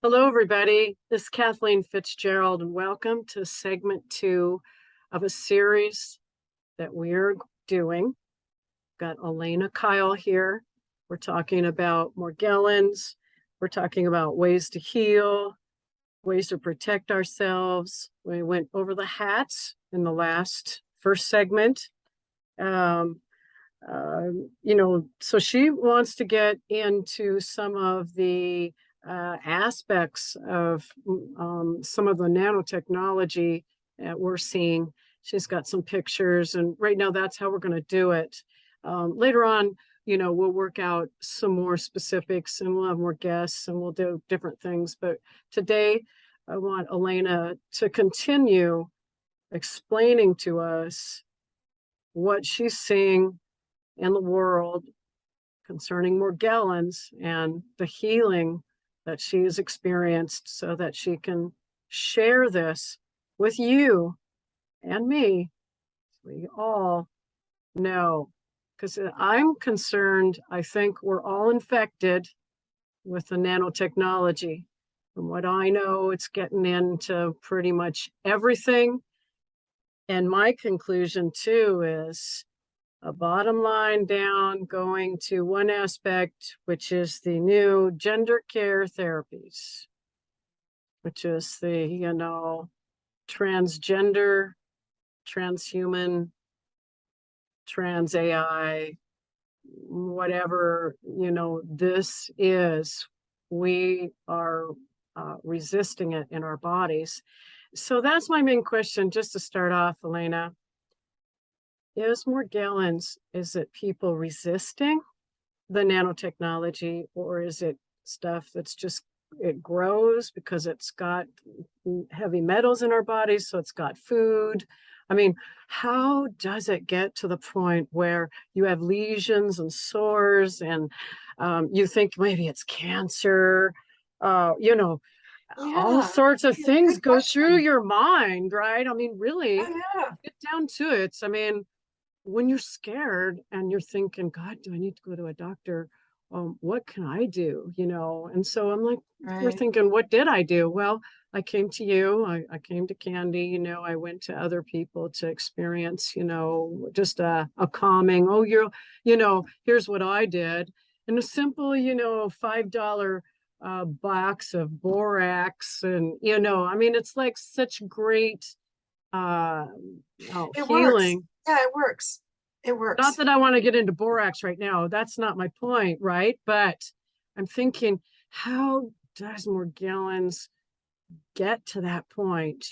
Hello, everybody. This is Kathleen Fitzgerald, and welcome to segment 2 of a series that we're doing. Got Alana Kyle here. We're talking about Morgellons. We're talking about ways to heal, ways to protect ourselves. We went over the hats in the first segment. So she wants to get into some of the aspects of some of the nanotechnology that we're seeing. She's got some pictures, and right now that's how we're going to do it. Later on, we'll work out some more specifics, and we'll have more guests, and we'll do different things. But today, I want Alana to continue explaining to us what she's seeing in the world concerning Morgellons and the healing that she has experienced, so that she can share this with you and me. We all know, because I'm concerned, I think we're all infected with the nanotechnology. From what I know, it's getting into pretty much everything. And my conclusion too is a bottom line down, going to one aspect, which is the new gender care therapies, which is the, transgender, transhuman, trans AI, whatever, this is, we are resisting it in our bodies. So that's my main question, just to start off, Alana. Is Morgellons, is it people resisting the nanotechnology, or is it stuff that's just, it grows because it's got heavy metals in our bodies, so it's got food? I mean, how does it get to the point where you have lesions and sores and you think maybe it's cancer? All sorts of things go through your mind, right? I mean, really, get down to it. I mean, when you're scared and you're thinking, God, do I need to go to a doctor? What can I do? And so I'm like, we're thinking, what did I do? Well, I came to you, I came to Candy, I went to other people to experience, just a calming, here's what I did. And a simple, $5 box of borax. And, I mean, it's like such great It healing. Works. Yeah, it works. It works. Not that I want to get into borax right now. That's not my point, right? But I'm thinking, how does Morgellons get to that point,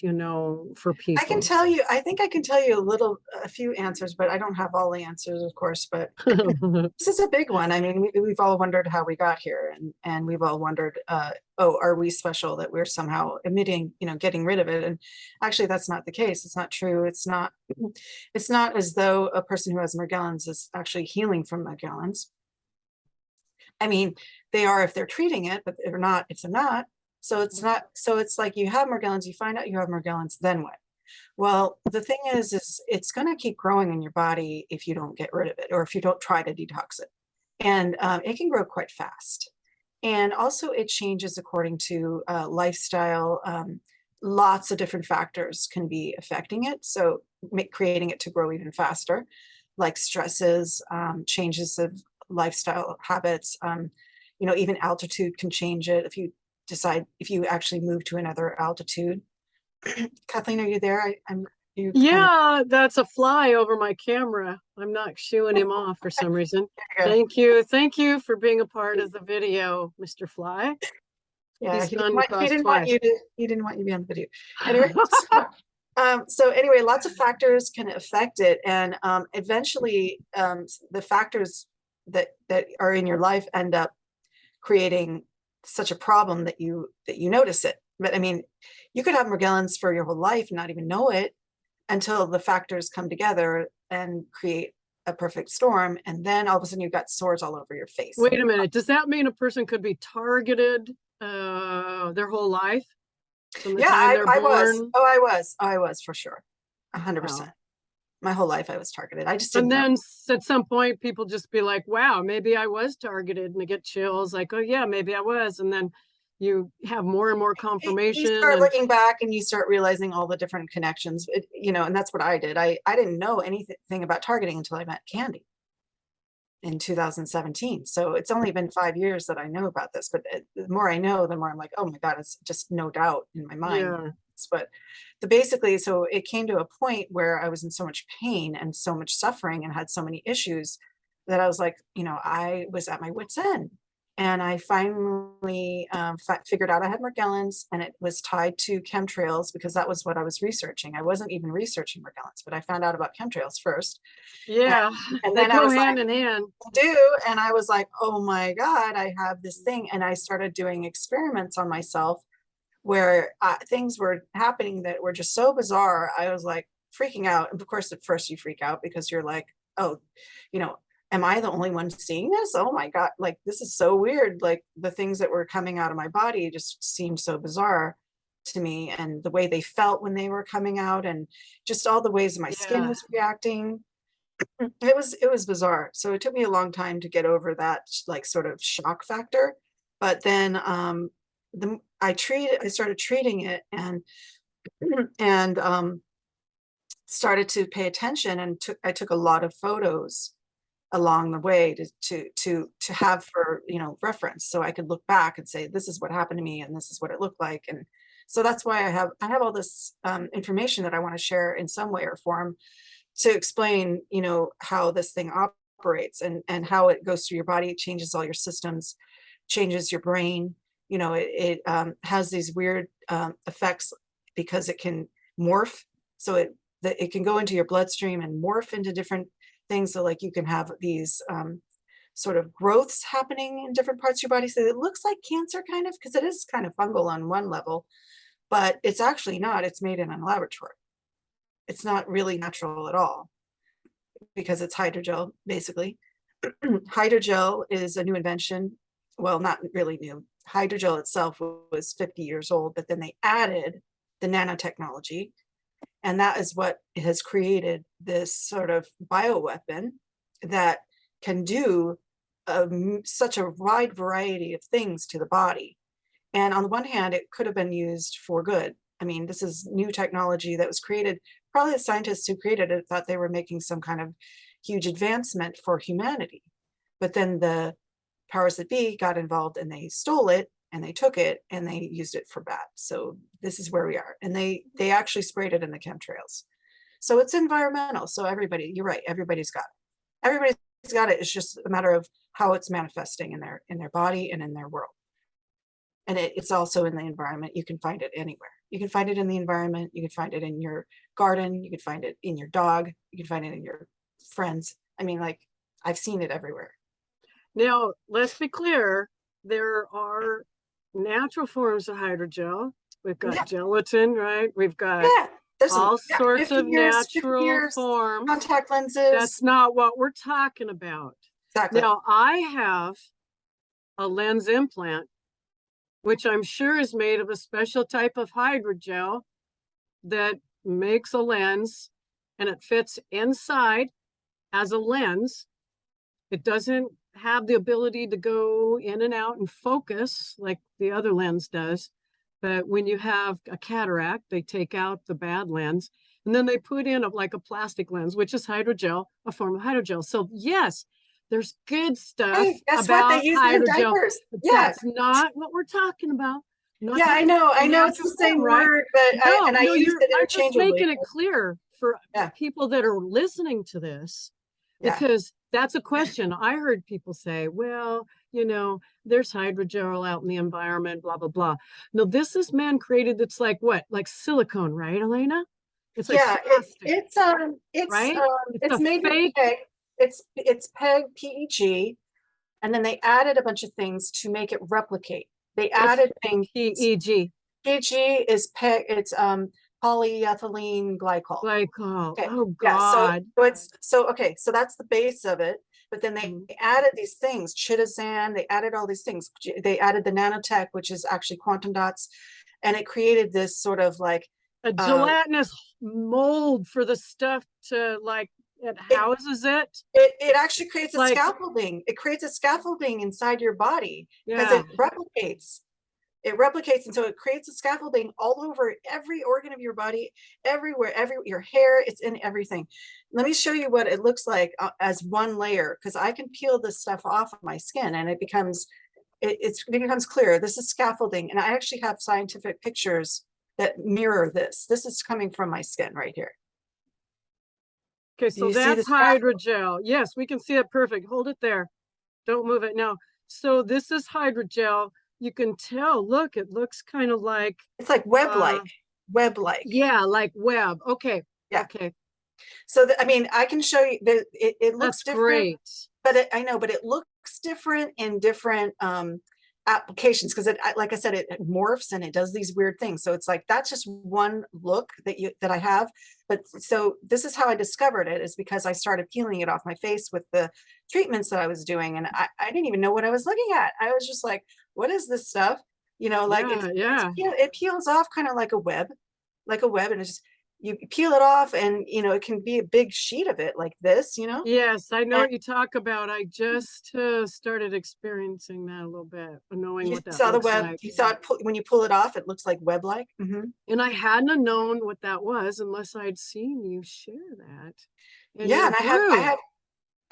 for people? I can tell you, I think I can tell you a few answers, but I don't have all the answers, of course. But this is a big one. I mean, we've all wondered how we got here, and we've all wondered, are we special that we're somehow emitting, getting rid of it? And actually, that's not the case. It's not true. It's not as though a person who has Morgellons is actually healing from Morgellons. I mean, they are if they're treating it, but if they're not, it's not. So it's not, so it's like you have Morgellons, you find out you have Morgellons, then what? Well, the thing is it's going to keep growing in your body if you don't get rid of it, or if you don't try to detox it. And it can grow quite fast. And also it changes according to lifestyle. Lots of different factors can be affecting it. So creating it to grow even faster, like stresses, changes of lifestyle habits, even altitude can change it. If you actually move to another altitude. Kathleen, are you there? That's a fly over my camera. I'm not shooing him off for some reason. Thank you for being a part of the video, Mr. Fly. Yeah, he didn't want you to be on the video. Anyway, so anyway, lots of factors can affect it, and eventually the factors that are in your life end up creating such a problem that you notice it. But I mean, you could have Morgellons for your whole life and not even know it until the factors come together and create a perfect storm, and then all of a sudden you've got sores all over your face. Wait a minute, does that mean a person could be targeted their whole life? From the time they're born? I was for sure, 100%. My whole life I was targeted. I just didn't. And then at some point people just be like, wow, maybe I was targeted, and they get chills like, oh yeah, maybe I was. And then you have more and more You confirmation start and looking back and you start realizing all the different connections, you know, and that's what I did. I didn't know anything about targeting until I met Candy in 2017. So it's only been 5 years that I know about this, but the more I know, the more I'm like, oh my God, it's just no doubt in my mind. yeah. But basically, so it came to a point where I was in so much pain and so much suffering and had so many issues that I was like, you know, I was at my wit's end. And I finally figured out I had Morgellons, and it was tied to chemtrails because that was what I was researching. I wasn't even researching Morgellons, but I found out about chemtrails first. Yeah, And they then I go was like, hand in hand. and I was like, oh my God, I have this thing. And I started doing experiments on myself where things were happening that were just so bizarre. I was like freaking out. And of course, at first you freak out because you're like, oh, you know, am I the only one seeing this? Oh my God, like this is so weird. Like the things that were coming out of my body just seemed so bizarre to me, and the way they felt when they were coming out, and just all the ways my skin Yeah. was reacting. It was bizarre. So it took me a long time to get over that like sort of shock factor. But then I started treating it, and and started to pay attention, and I took a lot of photos along the way to have for, you know, reference, so I could look back and say, this is what happened to me and this is what it looked like. And so that's why I have all this information that I want to share in some way or form to explain, you know, how this thing operates, and how it goes through your body. It changes all your systems, changes your brain. You know, it has these weird effects because it can morph. So it can go into your bloodstream and morph into different things. So like you can have these sort of growths happening in different parts of your body. So it looks like cancer kind of, because it is kind of fungal on one level, but it's actually not. It's made in a laboratory. It's not really natural at all because it's hydrogel, basically. Hydrogel is a new invention. Well, not really new. Hydrogel itself was 50 years old, but then they added the nanotechnology, and that is what has created this sort of bioweapon that can do such a wide variety of things to the body. And on the one hand, it could have been used for good. I mean, this is new technology that was created. Probably the scientists who created it thought they were making some kind of huge advancement for humanity. But then the powers that be got involved, and they stole it, and they took it, and they used it for bad. So this is where we are. And they actually sprayed it in the chemtrails. So it's environmental. So everybody, you're right, everybody's got it. Everybody's got it. It's just a matter of how it's manifesting in their body and in their world. And it's also in the environment. You can find it anywhere. You can find it in the environment. You can find it in your garden. You can find it in your dog. You can find it in your friends. I mean, like, I've seen it everywhere. Now, let's be clear. There are natural forms of hydrogel. We've got gelatin, right? We've got there's all some, sorts 50 of years, 50 natural years, forms. contact lenses. That's not what we're talking about. Exactly. Now, I have a lens implant, which I'm sure is made of a special type of hydrogel that makes a lens, and it fits inside as a lens. It doesn't have the ability to go in and out and focus like the other lens does. But when you have a cataract, they take out the bad lens, and then they put in like a plastic lens, which is hydrogel, a form of hydrogel. So yes, there's good stuff guess about what? They use it in hydrogel. diapers. But Yeah. that's not what we're talking about. Yeah, I know it's the same word, but I use it I'm just interchangeably. making it clear for people that are listening to this, because that's a question I heard people say, well, you know, there's hydrogel out in the environment, blah, blah, blah. No, this is man created. That's like what? Like silicone, right, Alana? It's like plastic, it's right? it's made with PEG. It's PEG, PEG, and then they added a bunch of things to make it replicate. They added things. PEG. PEG is PEG. It's polyethylene glycol. Okay. Oh God. Yeah, so that's the base of it. But then they added these things, chitosan. They added all these things. They added the nanotech, which is actually quantum dots, and it created this sort of like a gelatinous mold for the stuff to like. It houses it. It actually creates a scaffolding. It creates a scaffolding inside your body because it replicates. it replicates, and so it creates a scaffolding all over every organ of your body, everywhere, your hair, it's in everything. Let me show you what it looks like as one layer, because I can peel this stuff off of my skin and it becomes clear. This is scaffolding, and I actually have scientific pictures that mirror this. This is coming from my skin right here. Okay, so that's hydrogel. Yes, we can see it perfect. Hold it there. Don't move it now. So this is hydrogel. You can tell, look, it looks kind of like it's like web-like. Yeah, like web. Okay. Yeah. Okay. So I mean, I can show you that it looks That's different, great. but I know, but it looks different in different applications, because like I said, it morphs and it does these weird things. So it's like, that's just one look that I have. But so this is how I discovered it, is because I started peeling it off my face with the treatments that I was doing, and I didn't even know what I was looking at. I was just like, what is this stuff? You know, like it peels off kind of like a web, and it's just, you peel it off, and you know, it can be a big sheet of it like this, you know. Yes, I know what you talk about. I just started experiencing that a little bit, knowing what that saw the looks web like. You saw it when you pull it off, it looks like web-like. And I hadn't known what that was unless I'd seen you share that. And yeah, and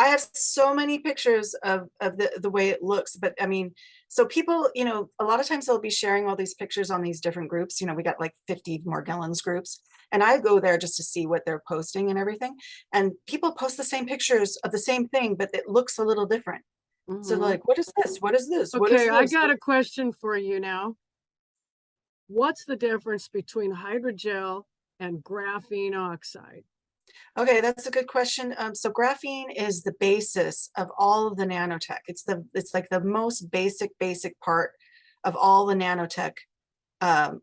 I have so many pictures of the way it looks. But I mean, so people, you know, a lot of times they'll be sharing all these pictures on these different groups. You know, we got like 50 Morgellons groups, and I go there just to see what they're posting and everything. And people post the same pictures of the same thing, but it looks a little different. So like, what is this? What is this? What is Okay, this? I got a question for you now. What's the difference between hydrogel and graphene oxide? Okay, that's a good question. So graphene is the basis of all of the nanotech. It's like the most basic part of all the nanotech,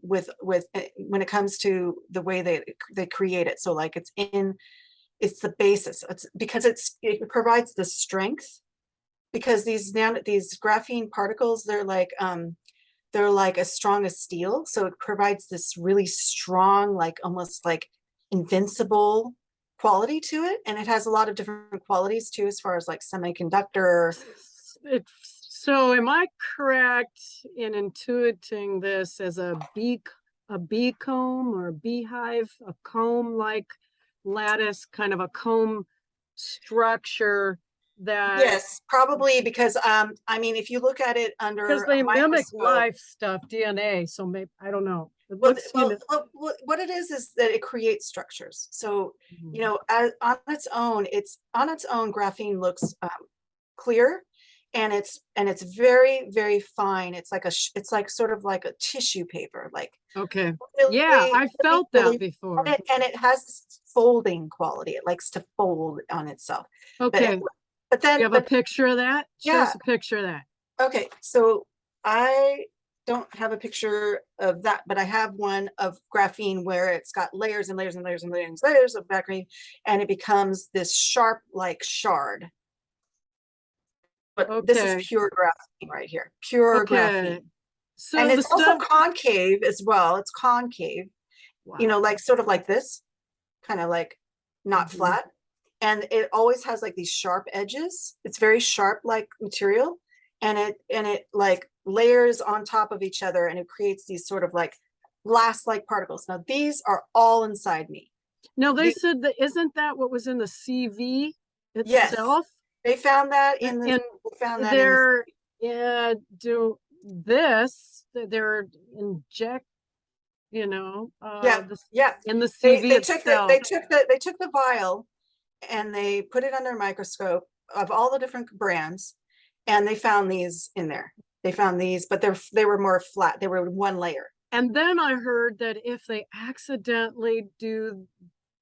when it comes to the way they create it. So like it's the basis. It's because it provides the strength, because these graphene particles, they're like as strong as steel. So it provides this really strong, like almost like invincible quality to it. And it has a lot of different qualities too, as far as like semiconductor. So am I correct in intuiting this as a bee comb or a beehive, a comb like lattice, kind of a comb structure that? Yes, probably, because I mean, if you look at it under, because they mimic microscope, life stuff, DNA. So maybe, I don't know. It well, looks, what it is that it creates structures. So you know, on its own, graphene looks clear, and it's very, very fine. It's like it's like sort of like a tissue paper, like, okay, really, yeah, I felt that before. and it has this folding quality. It likes to fold on itself. Okay, but then you have a picture of that? Show us yeah, a picture of that. okay, so I don't have a picture of that, but I have one of graphene where it's got layers and layers and layers and layers of graphene, and it becomes this sharp like shard. But this is pure graphene right here, pure graphene. So and it's also concave as well. It's concave, you know, like sort of like this, kind of like not flat. And it always has like these sharp edges. It's very sharp like material, and it like layers on top of each other, and it creates these sort of like glass like particles. Now these are all inside me. No, they said that, isn't that what was in the CV itself? Yes, they found that in the, they're inject, you know, in the CV they itself. They took the vial and they put it under a microscope of all the different brands, and they found these in there. They found these, but they were more flat. They were one layer. And then I heard that if they accidentally do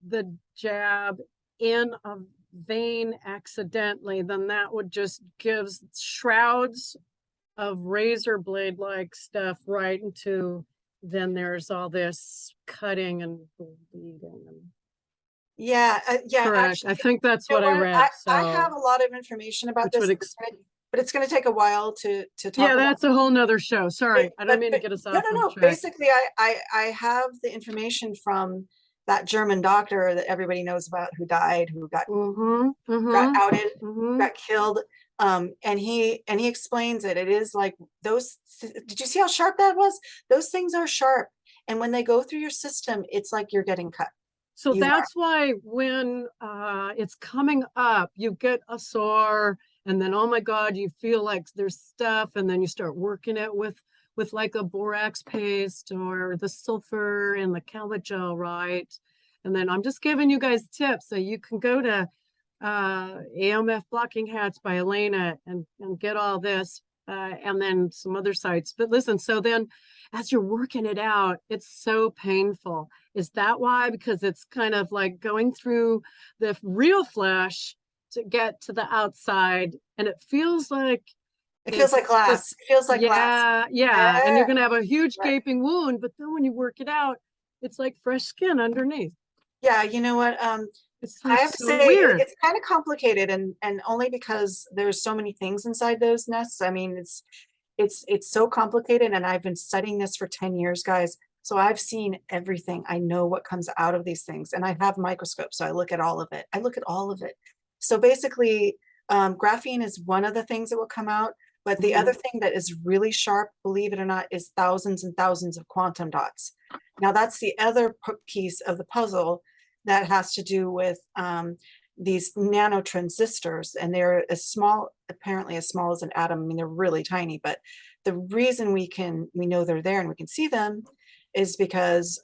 the jab in a vein accidentally, then that would just give shrouds of razor blade like stuff right into, then there's all this cutting and bleeding. Yeah, correct. Actually, I think that's what I read. I have a lot of information about this, but it's going to take a while to talk about. That's a whole nother show. Sorry, I don't mean to get us off. No. Basically, I have the information from that German doctor that everybody knows about, who died, who got got outed, got killed. And he explains it. It is like those, did you see how sharp that was? Those things are sharp. And when they go through your system, it's like you're getting cut. So You that's why when it's coming up, you get a sore, and then oh my God, you feel like there's stuff, and then you start working it with like a borax paste or the sulfur and the Calagel, right? And then I'm just giving you guys tips so you can go to AMF Blocking Hats by Alana and get all this, and then some other sites. But listen, so then as you're working it out, it's so painful. Is that why? Because it's kind of like going through the real flesh to get to the outside, and it feels like it feels like glass. It feels like glass. Yeah. And you're gonna have a huge gaping wound, but then when you work it out, it's like fresh skin underneath. Yeah, you know what? I have to say it's kind of complicated, and only because there's so many things inside those nests. I mean, it's so complicated, and I've been studying this for 10 years, guys. So I've seen everything. I know what comes out of these things, and I have microscopes, so I look at all of it. I look at all of it. So basically, graphene is one of the things that will come out, but the other thing that is really sharp, believe it or not, is thousands and thousands of quantum dots. Now that's the other piece of the puzzle that has to do with these nanotransistors, and they're as small, apparently as small as an atom. I mean, they're really tiny, but the reason we know they're there and we can see them is because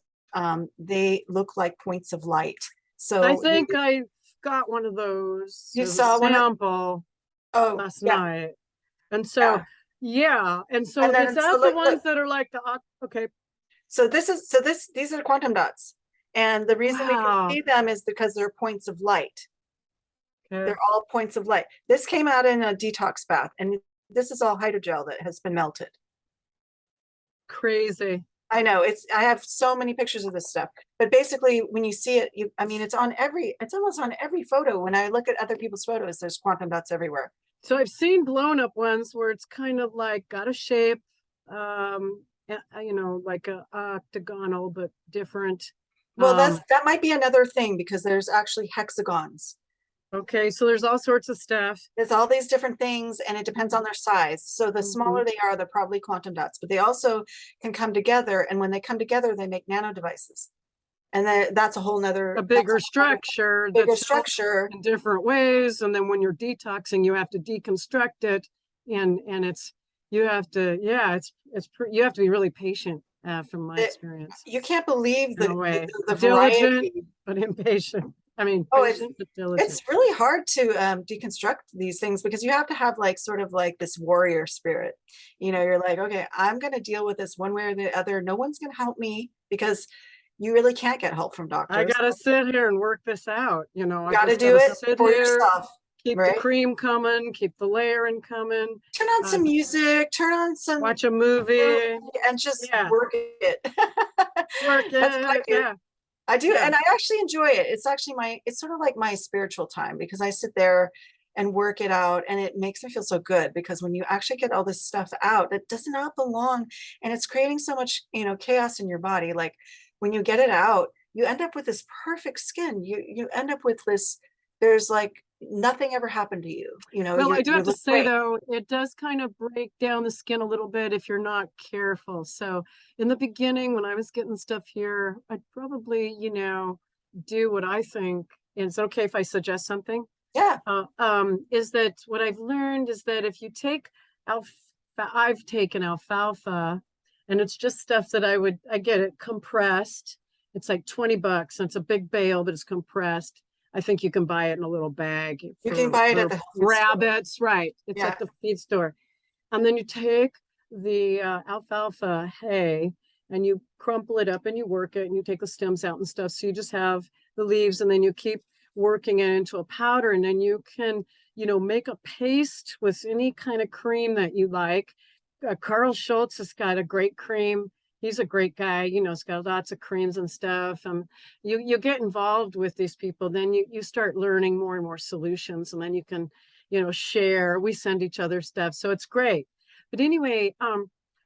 they look like points of light. So I think I got one of those. You saw one sample last night, and so and so is that the ones that are like the okay? So these are quantum dots. And the reason we can see them is because they're points of light. Okay. They're all points of light. This came out in a detox bath, and this is all hydrogel that has been melted. Crazy. I know, I have so many pictures of this stuff, but basically when you see it, I mean, it's almost on every photo. When I look at other people's photos, there's quantum dots everywhere. So I've seen blown up ones where it's kind of like got a shape, you know, like a octagonal, but different. Well, that might be another thing, because there's actually hexagons. Okay, so there's all sorts of stuff. There's all these different things, and it depends on their size. So the smaller they are, they're probably quantum dots, but they also can come together. And when they come together, they make nano devices. And that's a whole nother, a bigger structure, in different ways. And then when you're detoxing, you have to deconstruct it, and you have to you have to be really patient. From my experience, you can't believe the diligent, variety, but impatient. I mean, it's really hard to deconstruct these things, because you have to have like sort of like this warrior spirit. You know, you're like, okay, I'm going to deal with this one way or the other. No one's going to help me, because you really can't get help from doctors. I got to sit here and work this out. You know, you got to do it for yourself. Keep the cream coming, keep the layering coming. Turn on some music, watch a movie, and just work it. Work it. That's what I do. I do, and I actually enjoy it. It's actually it's sort of like my spiritual time, because I sit there and work it out, and it makes me feel so good, because when you actually get all this stuff out that does not belong, and it's creating so much, you know, chaos in your body. Like when you get it out, you end up with this perfect skin. You end up with this, there's like nothing ever happened to you, you know. Well, I do have to say though, it does kind of break down the skin a little bit if you're not careful. So in the beginning, when I was getting stuff here, I'd probably, you know, do what I think is okay if I suggest something. Yeah. Is that what I've learned is that if you take I've taken alfalfa, and it's just stuff that I get it compressed. It's like $20, and it's a big bale, but it's compressed. I think you can buy it in a little bag. You can buy it at the rabbits, right? It's at the feed store. And then you take the alfalfa hay, and you crumple it up, and you work it, and you take the stems out and stuff. So you just have the leaves, and then you keep working it into a powder, and then you can, you know, make a paste with any kind of cream that you like. Carl Schultz has got a great cream. He's a great guy, you know, he's got lots of creams and stuff. You get involved with these people, then you start learning more and more solutions, and then you can, you know, share. We send each other stuff, so it's great. But anyway,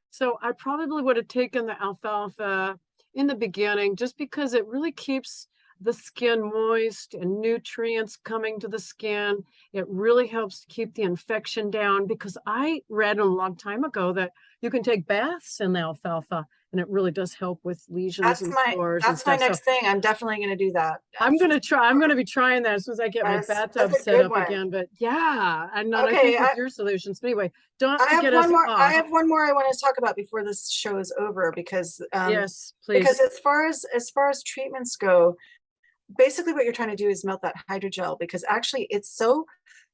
so I probably would have taken the alfalfa in the beginning, just because it really keeps the skin moist and nutrients coming to the skin. It really helps to keep the infection down, because I read a long time ago that you can take baths in the alfalfa and it really does help with lesions and sores and That's my stuff. So next thing. I'm definitely going to do that. I'm going to be trying that as soon as I get my bathtub That's a set good up one. again. But yeah, and then I Okay, think with your solutions. But anyway, don't I have get one us more. I off. have one more I want to talk about before this show is over, because Yes, because please. as far as treatments go, basically what you're trying to do is melt that hydrogel, because actually it's so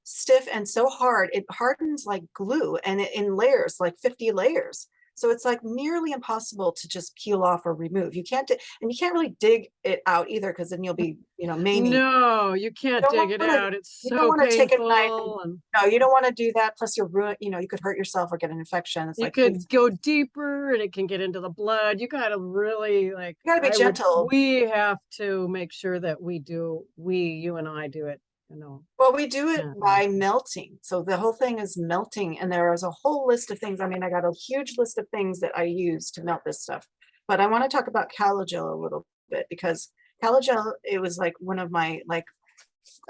stiff and so hard, it hardens like glue, and in layers, like 50 layers. So it's like nearly impossible to just peel off or remove. You can't, and you can't really dig it out either, because then you'll be, maiming. No, you can't dig it out. It's You don't so want to take a knife painful, and no, you don't want to do that. Plus you're you could hurt yourself or get an infection. It's you like, could please, go deeper and it can get into the blood. You gotta really like, you gotta be gentle. we have to make sure that you and I do it, Well, we do it Yeah. by melting. So the whole thing is melting, and there is a whole list of things. I mean, I got a huge list of things that I use to melt this stuff. But I want to talk about Calagel a little bit, because Calagel, it was like one of my like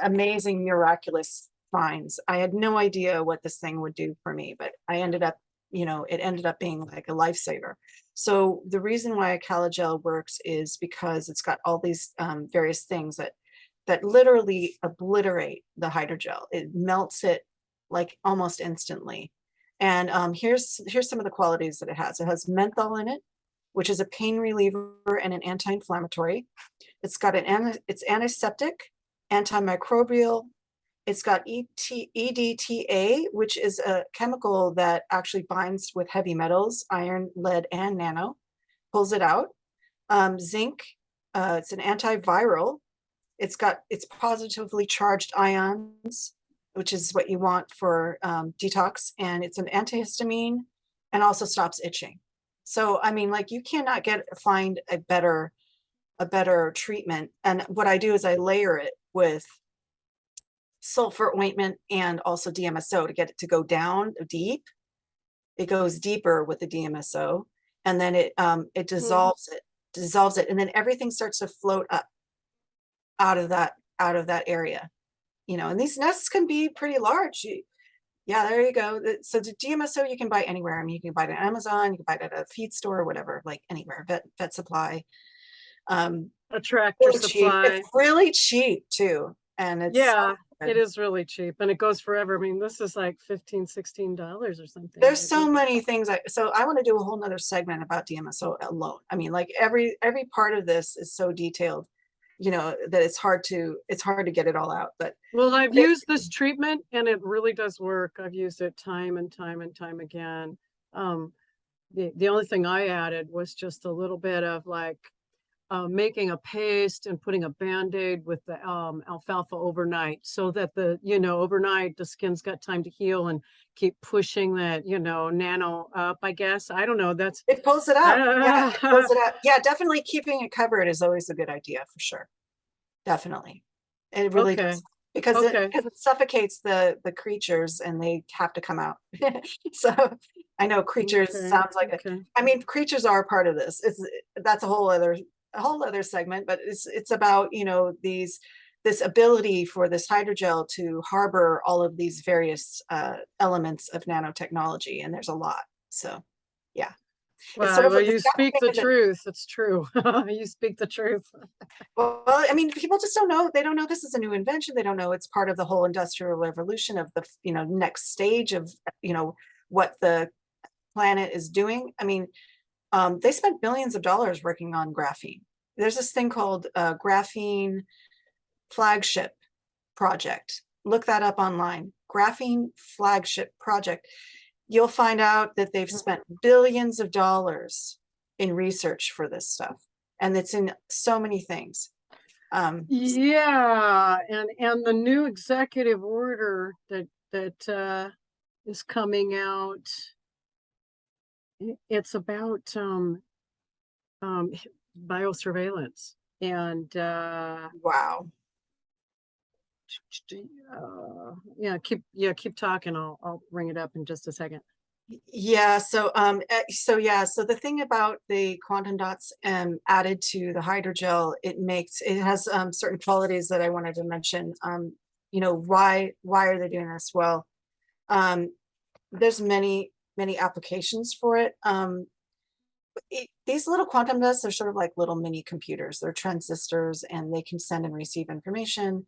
amazing, miraculous finds. I had no idea what this thing would do for me, but I ended up, it ended up being like a lifesaver. So the reason why a Calagel works is because it's got all these various things that literally obliterate the hydrogel. It melts it like almost instantly. And here's some of the qualities that it has. It has menthol in it, which is a pain reliever and an anti-inflammatory. It's got it's antiseptic, antimicrobial. It's got EDTA, which is a chemical that actually binds with heavy metals, iron, lead, and nano, pulls it out. Zinc, it's an antiviral. It's positively charged ions, which is what you want for detox, and it's an antihistamine and also stops itching. So, I mean, like, you cannot find a better treatment. And what I do is I layer it with sulfur ointment and also DMSO to get it to go down deep. It goes deeper with the DMSO, and then it dissolves it, and then everything starts to float up out of that area. And these nests can be pretty large. Yeah, there you go. So the DMSO you can buy anywhere. I mean, you can buy it on Amazon, you can buy it at a feed store, whatever, like anywhere, vet supply. A Tractor Really cheap. Supply. It's really cheap too. And it's it is really cheap, and it goes forever. I mean, this is like $15-16 or something. There's so many things. So I want to do a whole nother segment about DMSO alone. I mean, like every part of this is so detailed, that it's hard to get it all out. But well, I've used this treatment and it really does work. I've used it time and time and time again. The only thing I added was just a little bit of like making a paste and putting a Band-Aid with the alfalfa overnight, so that overnight the skin's got time to heal and keep pushing that, nano up, I guess. I don't know. It pulls it up. Yeah, it pulls it up. Yeah, definitely keeping it covered is always a good idea for sure. Definitely. It really does. Because it suffocates the creatures and they have to come out. So I know creatures sounds like I mean, creatures are a part of this. That's a whole other segment, but it's about, this ability for this hydrogel to harbor all of these various elements of nanotechnology, and there's a lot. So yeah. Well, you speak the truth. It's true. You speak the truth. Well, I mean, people just don't know. They don't know this is a new invention. They don't know it's part of the whole industrial revolution of the, next stage of, what the planet is doing. I mean, they spent billions of dollars working on graphene. There's this thing called Graphene Flagship Project. Look that up online. Graphene Flagship Project. You'll find out that they've spent billions of dollars in research for this stuff, and it's in so many things. Yeah, and the new executive order that is coming out, it's about biosurveillance, and wow. Yeah, keep talking. I'll bring it up in just a second. Yeah, so the thing about the quantum dots added to the hydrogel, it has certain qualities that I wanted to mention. Why are they doing this? Well, um, there's many applications for it. These little quantum dots are sort of like little mini computers. They're transistors and they can send and receive information.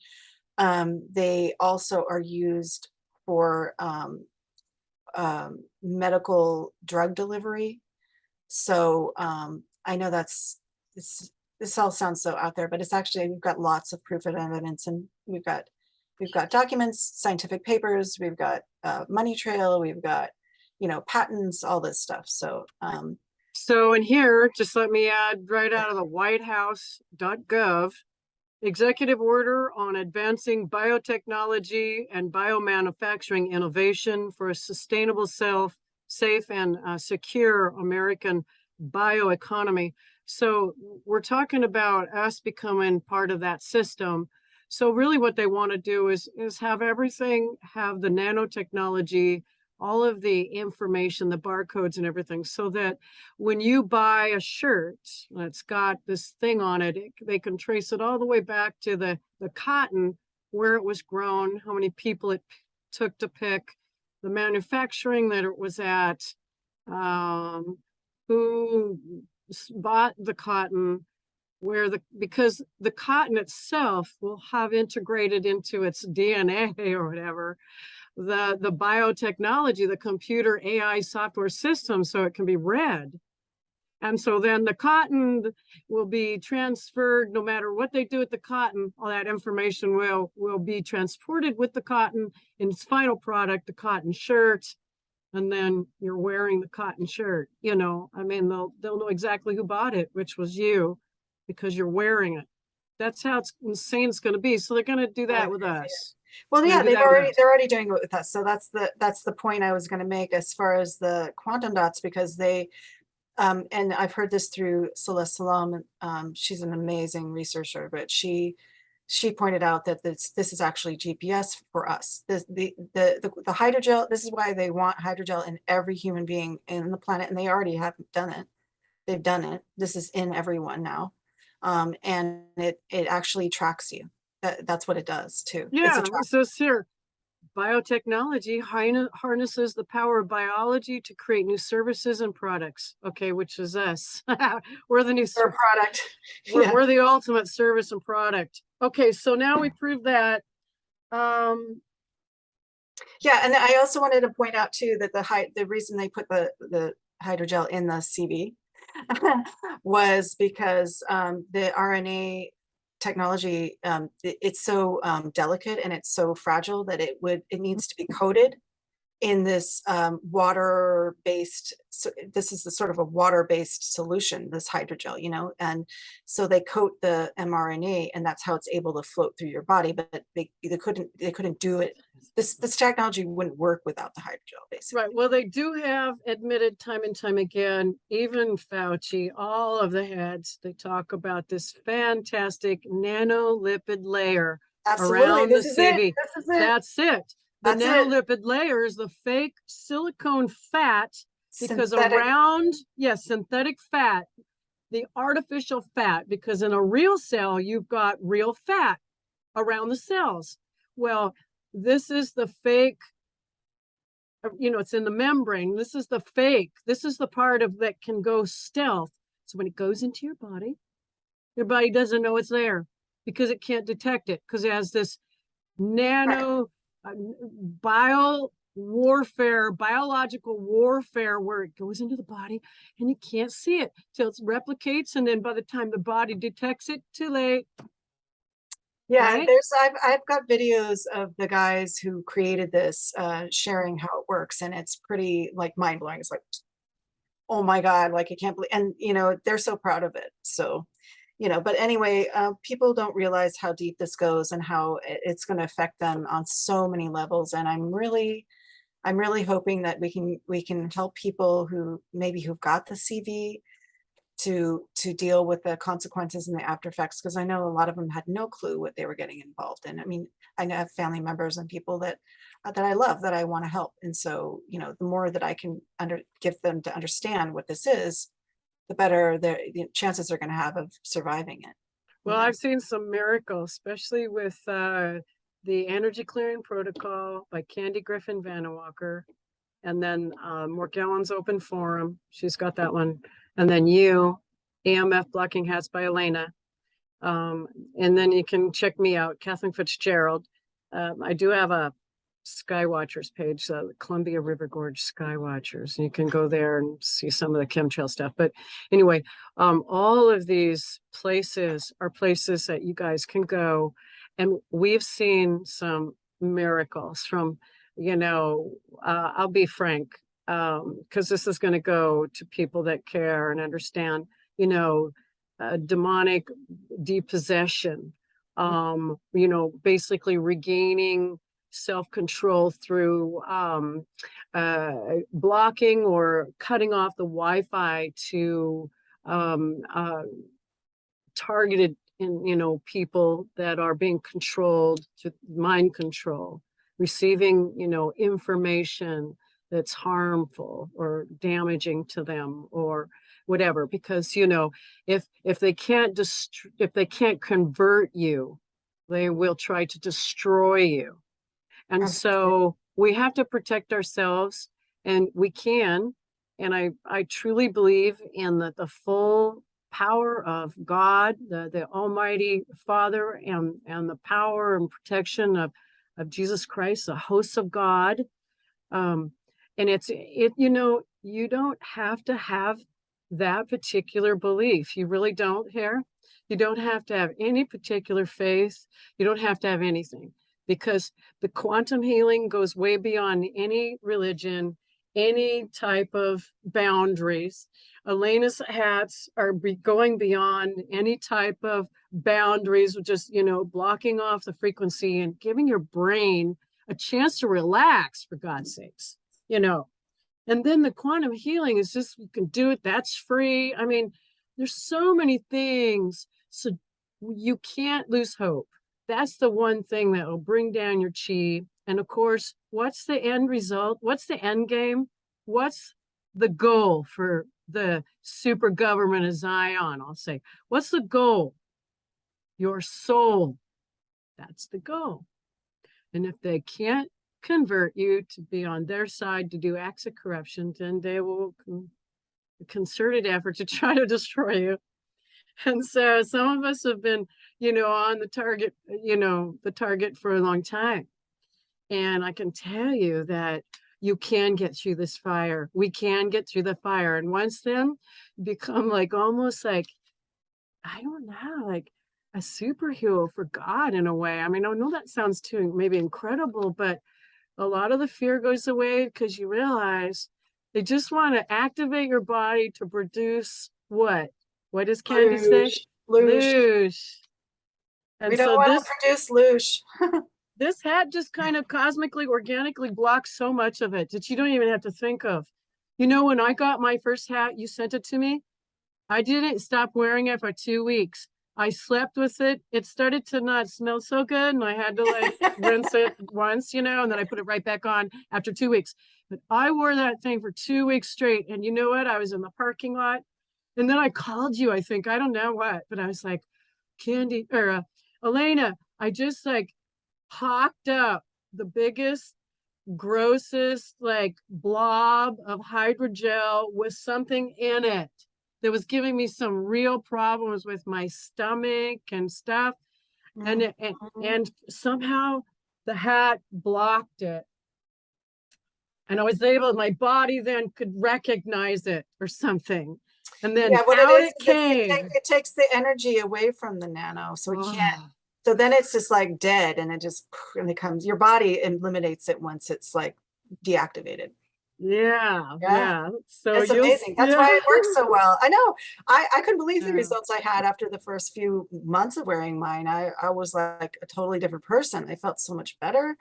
They also are used for medical drug delivery. So I know this all sounds so out there, but it's actually, we've got lots of proof of evidence, and we've got documents, scientific papers, we've got money trail, we've got, patents, all this stuff. So So in here, just let me add right out of the whitehouse.gov, executive order on advancing biotechnology and biomanufacturing innovation for a sustainable, safe, and secure American bioeconomy. So we're talking about us becoming part of that system. So really what they want to do is have everything, have the nanotechnology, all of the information, the barcodes and everything, so that when you buy a shirt that's got this thing on it, they can trace it all the way back to the cotton, where it was grown, how many people it took to pick, the manufacturing that it was at, who bought the cotton, because the cotton itself will have integrated into its DNA or whatever, the biotechnology, the computer AI software system, so it can be read. And so then the cotton will be transferred, no matter what they do with the cotton, all that information will be transported with the cotton in its final product, the cotton shirt. And then you're wearing the cotton shirt, I mean, they'll know exactly who bought it, which was you, because you're wearing it. That's how insane it's going to be. So they're going to do that with us. Well, yeah, they're already doing it with us. So that's the point I was going to make as far as the quantum dots, because they and I've heard this through Celeste Salam. She's an amazing researcher, but she pointed out that this is actually GPS for us. The hydrogel, this is why they want hydrogel in every human being in the planet, and they already have done it. They've done it. This is in everyone now. And it actually tracks you. That's what it does too. Yeah, it says here, biotechnology harnesses the power of biology to create new services and products. Okay, which is us. We're the new product. We're the ultimate service and product. Okay, so now we proved that. Yeah, and I also wanted to point out too that the reason they put the hydrogel in the CV was because the RNA technology, it's so delicate and it's so fragile that it needs to be coated in this water-based, so this is the sort of a water-based solution, this hydrogel, and so they coat the mRNA, and that's how it's able to float through your body. But they couldn't do it. This technology wouldn't work without the hydrogel, basically. Right. Well, they do have admitted time and time again, even Fauci, all of the heads, they talk about this fantastic nanolipid layer around the CV. That's it. The nanolipid layer is the fake silicone fat, because around, yes, synthetic fat, the artificial fat, because in a real cell, you've got real fat around the cells. Well, this is the fake, it's in the membrane. This is the fake. This is the part of that can go stealth. So when it goes into your body doesn't know it's there because it can't detect it, because it has this nano biological warfare, where it goes into the body and you can't see it till it replicates, and then by the time the body detects it, too late. Yeah, right? I've got videos of the guys who created this sharing how it works, and it's pretty like mind-blowing. It's like, oh my God, like I can't believe, and they're so proud of it. So but anyway, people don't realize how deep this goes and how it's going to affect them on so many levels. And I'm really hoping that we can help people who've got the CV to deal with the consequences and the after effects, because I know a lot of them had no clue what they were getting involved in. I mean, I know I have family members and people that I love, that I want to help. And so, you know, the more that I can give them to understand what this is, the better the chances they're going to have of surviving it. Well, you know? I've seen some miracles, especially with the energy clearing protocol by Candy Griffin Vanawalker, and then Morgellons Open Forum. She's got that one. And then EMF Blocking Hats by Alana. And then you can check me out, Kathleen Fitzgerald. I do have a Skywatchers page, the Columbia River Gorge Skywatchers. You can go there and see some of the chemtrail stuff. But anyway, all of these places are places that you guys can go. And we've seen some miracles from, you know, I'll be frank, because this is going to go to people that care and understand, you know, demonic depossession, you know, basically regaining self-control through blocking or cutting off the Wi-Fi to targeted in, you know, people that are being controlled, to mind control, receiving, you know, information that's harmful or damaging to them or whatever. Because, you know, if they can't convert you, they will try to destroy you. And so we have to protect ourselves, and we can. And I truly believe in the full power of God, the Almighty Father, and the power and protection of Jesus Christ, the hosts of God. And you know, you don't have to have that particular belief. You really don't here. You don't have to have any particular faith. You don't have to have anything, because the quantum healing goes way beyond any religion, any type of boundaries. Alana's hats are going beyond any type of boundaries, just, you know, blocking off the frequency and giving your brain a chance to relax, for God's sakes, you know. And then the quantum healing is just, you can do it, that's free. I mean, there's so many things. So you can't lose hope. That's the one thing that will bring down your chi. And of course, what's the end result? What's the end game? What's the goal for the super government of Zion? I'll say, what's the goal? Your soul. That's the goal. And if they can't convert you to be on their side to do acts of corruption, then they will a concerted effort to try to destroy you. And so some of us have been, you know, on the target, you know, the target for a long time. And I can tell you that you can get through this fire. We can get through the fire. And once then become like, almost like, I don't know, like a superhero for God in a way. I mean, I know that sounds too maybe incredible, but a lot of the fear goes away because you realize they just want to activate your body to produce what? What does Candy say? Loosh. And we don't so want to produce loosh. this hat just kind of cosmically, organically blocks so much of it that you don't even have to think of. You know, when I got my first hat, you sent it to me. I didn't stop wearing it for 2 weeks. I slept with it. It started to not smell so good, and I had to like rinse it once, you know, and then I put it right back on after 2 weeks. But I wore that thing for 2 weeks straight. And you know what? I was in the parking lot, and then I called you, I think, I don't know what, but I was like, Candy or Alana, I just like hocked up the biggest, grossest like blob of hydrogel with something in it that was giving me some real problems with my stomach and stuff. And somehow the hat blocked it. And I was able, my body then could recognize it or something. And then yeah, what out it is, it takes the energy away from the nano. So it can't. So then it's just like dead, and it just, and it comes, your body eliminates it once it's like deactivated. Yeah. So it's amazing. That's why it works so well. I know. I couldn't believe the Yeah. results I had after the first few months of wearing mine. I was like a totally different person. I felt so much better,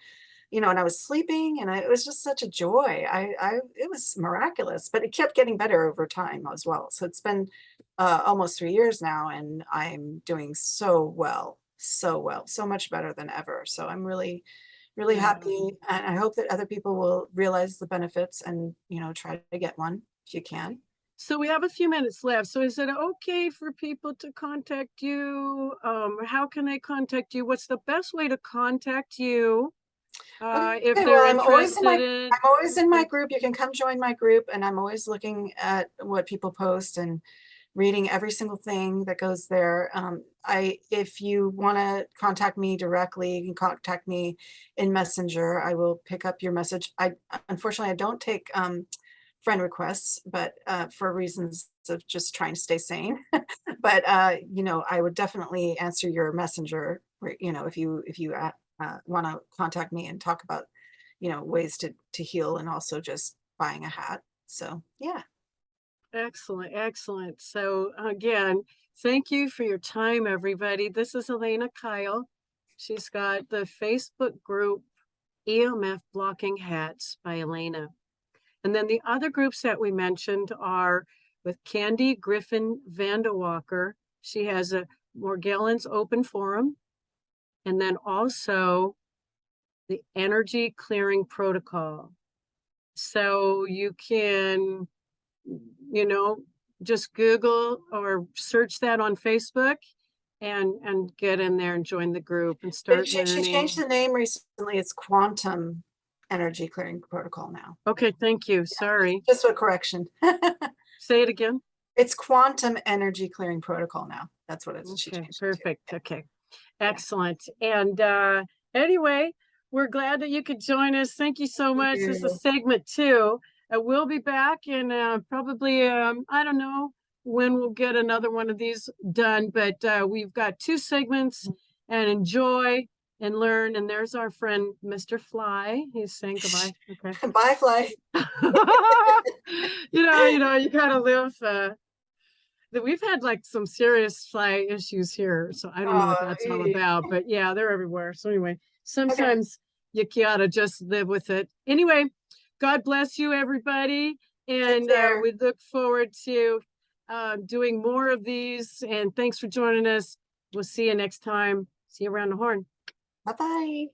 you know, and I was sleeping, and it was just such a joy. It was miraculous, but it kept getting better over time as well. So it's been almost 3 years now, and I'm doing so well, so much better than ever. So I'm really, really Yeah. happy, and I hope that other people will realize the benefits and, try to get one if you can. So we have a few minutes left. So is it okay for people to contact you? How can they contact you? What's the best way to contact you if Okay, they're well, interested in? I'm always in my group. You can come join my group, and I'm always looking at what people post and reading every single thing that goes there. If you want to contact me directly, you can contact me in Messenger. I will pick up your message. Unfortunately, I don't take friend requests, but for reasons of just trying to stay sane. But I would definitely answer your Messenger. If you want to contact me and talk about ways to heal, and also just buying a hat. So yeah. Excellent, excellent. So again, thank you for your time, everybody. This is Alana Kyle. She's got the Facebook group EMF Blocking Hats by Alana. And then the other groups that we mentioned are with Candy Griffin Vandewalker. She has a Morgellons open forum. And then also the energy clearing protocol. So you can, just Google or search that on Facebook and get in there and join the group and start She learning. changed the name recently. It's Quantum Energy Clearing Protocol now. Okay, thank you. Sorry. Just a correction. Say it again. It's Quantum Energy Clearing Protocol now. That's what it's. She Okay, changed it to. perfect. Okay, excellent. And anyway, we're glad that you could join us. Thank you so much. This is segment 2. We'll be back in probably, I don't know when we'll get another one of these done, but we've got 2 segments, and enjoy and learn. And there's our friend, Mr. Fly. He's saying goodbye. Okay. Bye, Fly. You gotta live. That we've had like some serious fly issues here, so I don't know what that's all about, but yeah, they're everywhere. So anyway, sometimes you gotta just live with it. Anyway, God bless you, everybody, and we look forward to doing more of these. And thanks for joining us. We'll see you next time. See you around the horn. Bye-bye.